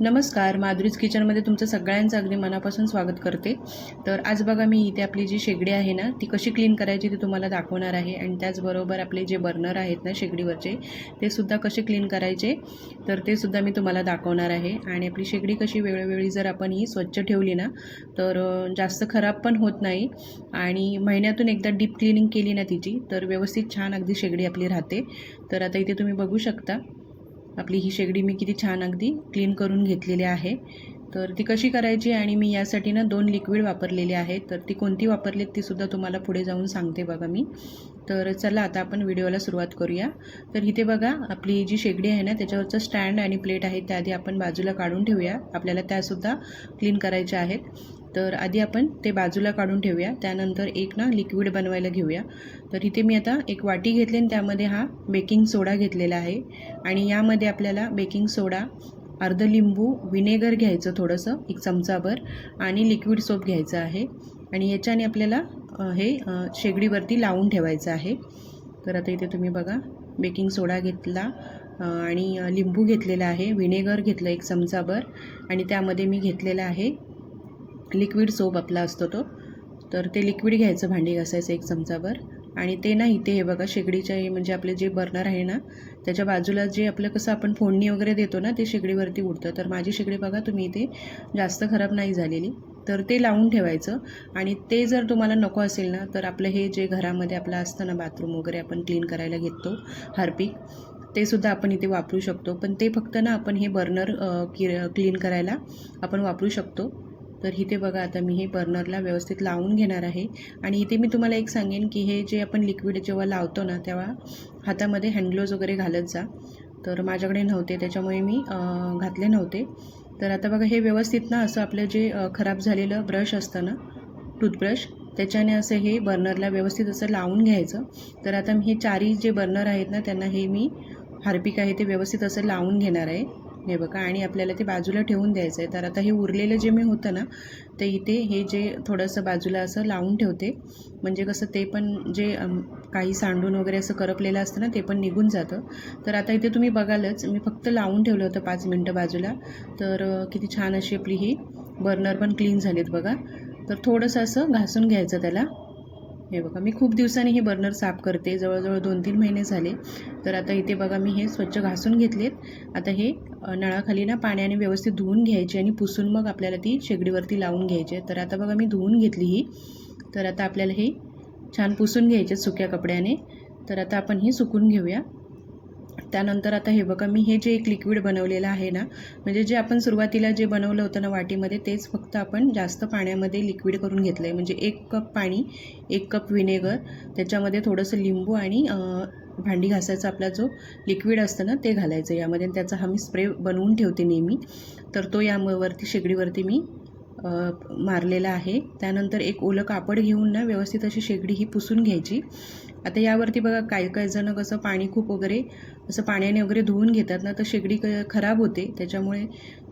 नमस्कार, माधुरीज किचनमध्ये तुमचं सगळ्यांचं अगदी मनापासून स्वागत करते। तर आज बघा मी इथे आपली जी शेगडी आहे ना ती कशी क्लीन करायची ते तुम्हाला दाखवणार आहे आणि त्याचबरोबर आपले जे बर्नर आहेत ना शेगडीवरचे ते सुद्धा कसे क्लीन करायचे तर ते सुद्धा मी तुम्हाला दाखवणार आहे। आणि आपली शेगडी कशी वेळोवेळी जर आपण ही स्वच्छ ठेवली ना तर जास्त खराब पण होत नाही आणि महिन्यातून एकदा डीप क्लीनिंग केली ना तिची तर व्यवस्थित छान अगदी शेगडी आपली राहते। तर आता इथे तुम्ही बघू शकता आपली ही शेगडी मी किती छान अगदी क्लीन करून घेतलेली आहे। तर ती कशी करायची आणि मी यासाठी ना 2 लिक्विड वापरलेले आहेत, तर ती कोणती वापरलीत ती सुद्धा तुम्हाला पुढे जाऊन सांगते बघा मी। तर चला आता आपण व्हिडिओला सुरुवात करूया। तर इथे बघा आपली जी शेगडी आहे ना त्याच्यावरचं स्टँड आणि प्लेट आहे त्या आधी आपण बाजूला काढून ठेवूया, आपल्याला त्यासुद्धा क्लीन करायच्या आहेत। तर आधी आपण ते बाजूला काढून ठेवूया, त्यानंतर एक ना लिक्विड बनवायला घेऊया। तर इथे मी आता एक वाटी घेतली आणि त्यामध्ये हा बेकिंग सोडा घेतलेला आहे आणि यामध्ये आपल्याला बेकिंग सोडा, अर्ध लिंबू, विनेगर घ्यायचं थोडंसं 1 चमचाभर आणि लिक्विड सोप घ्यायचं आहे आणि याच्याने आपल्याला हे शेगडीवरती लावून ठेवायचं आहे। तर आता इथे तुम्ही बघा बेकिंग सोडा घेतला आणि लिंबू घेतलेला आहे, विनेगर घेतलं 1 चमचाभर आणि त्यामध्ये मी घेतलेला आहे लिक्विड सोप आपला असतो तो। तर ते लिक्विड घ्यायचं भांडी घासायचं 1 चमचाभर आणि ते ना इथे हे बघा शेगडीच्या म्हणजे आपले जे बर्नर आहे ना त्याच्या बाजूला जे आपलं कसं आपण फोडणी वगैरे देतो ना ते शेगडीवरती उडतं। तर माझी शेगडी बघा तुम्ही इथे जास्त खराब नाही झालेली, तर ते लावून ठेवायचं। आणि ते जर तुम्हाला नको असेल ना तर आपलं हे जे घरामध्ये आपलं असतं ना बाथरूम वगैरे आपण क्लीन करायला घेतो हार्पिक, ते सुद्धा आपण इथे वापरू शकतो, पण ते फक्त ना आपण हे बर्नर क्लीन करायला आपण वापरू शकतो। तर इथे बघा आता मी हे बर्नरला व्यवस्थित लावून घेणार आहे आणि इथे मी तुम्हाला एक सांगेन की हे जे आपण लिक्विड जेव्हा लावतो ना तेव्हा हातामध्ये हँड ग्लोव्ज वगैरे घालत जा। तर माझ्याकडे नव्हते त्याच्यामुळे मी घातले नव्हते। तर आता बघा हे व्यवस्थित ना असं आपलं जे खराब झालेलं ब्रश असतं ना टूथब्रश त्याच्याने असं हे बर्नरला व्यवस्थित असं लावून घ्यायचं। तर आता हे चारही जे बर्नर आहेत ना त्यांना हे मी हार्पिक आहे ते व्यवस्थित असं लावून घेणार आहे हे बघा आणि आपल्याला ते बाजूला ठेवून द्यायचं आहे। तर आता हे उरलेलं जे मी होतं ना ते इथे हे जे थोडंसं बाजूला असं लावून ठेवते, म्हणजे कसं ते पण जे काही सांडून वगैरे असं करपलेलं असतं ना ते पण निघून जातं। तर आता इथे तुम्ही बघालच मी फक्त लावून ठेवलं होतं 5 मिनटं बाजूला, तर किती छान अशी आपली ही बर्नर पण क्लीन झालीत बघा। तर थोडंसं असं घासून घ्यायचं त्याला हे बघा। मी खूप दिवसांनी हे बर्नर साफ करते, जवळजवळ 2-3 महिने झाले। तर आता इथे बघा मी हे स्वच्छ घासून घेतलेत। आता हे नळाखाली ना पाण्याने व्यवस्थित धुवून घ्यायचे आणि पुसून मग आपल्याला ती शेगडीवरती लावून घ्यायचे। तर आता बघा मी धुवून घेतली ही, तर आता आपल्याला हे छान पुसून घ्यायचे सुक्या कपड्याने। तर आता आपण हे सुकून घेऊया। त्यानंतर आता हे बघा मी हे जे एक लिक्विड बनवलेलं आहे ना, म्हणजे जे आपण सुरुवातीला जे बनवलं होतं ना वाटीमध्ये तेच फक्त आपण जास्त पाण्यामध्ये लिक्विड करून घेतलं आहे। म्हणजे 1 कप पाणी, 1 कप विनेगर, त्याच्यामध्ये थोडंसं लिंबू आणि भांडी घासायचा आपला जो लिक्विड असतं ना ते घालायचं यामध्ये। त्याचा हा मी स्प्रे बनवून ठेवते नेहमी, तर तो यावरती शेगडीवरती मी मारलेला आहे। त्यानंतर एक ओलं कापड घेऊन ना व्यवस्थित अशी शेगडी ही पुसून घ्यायची। आता यावरती बघा काही जण कसं पाणी खूप वगैरे असं पाण्याने वगैरे धुवून घेतात ना तर शेगडी खराब होते, त्याच्यामुळे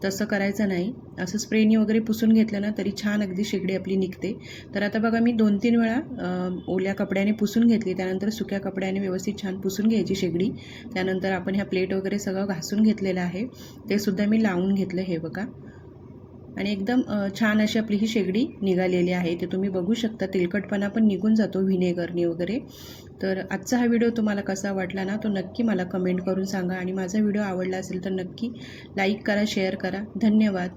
तसं करायचं नाही। असं स्प्रेनी वगैरे पुसून घेतलं ना तरी छान अगदी शेगडी आपली निघते। तर आता बघा मी 2-3 वेळा ओल्या कपड्याने पुसून घेतली, त्यानंतर सुक्या कपड्याने व्यवस्थित छान पुसून घ्यायची शेगडी। त्यानंतर आपण ह्या प्लेट वगैरे सगळं घासून घेतलेलं आहे, ते सुद्धा मी लावून घेतलं हे बघा आणि एकदम छान अशी आपली ही शेगडी निघालेली आहे। ते तुम्ही बघू शकता तेलकटपणा पण निघून जातो व्हिनेगरने वगैरे। तर आजचा हा व्हिडिओ तुम्हाला कसा वाटला ना तो नक्की मला कमेंट करून सांगा आणि माझा व्हिडिओ आवडला असेल तर नक्की लाईक करा, शेअर करा। धन्यवाद।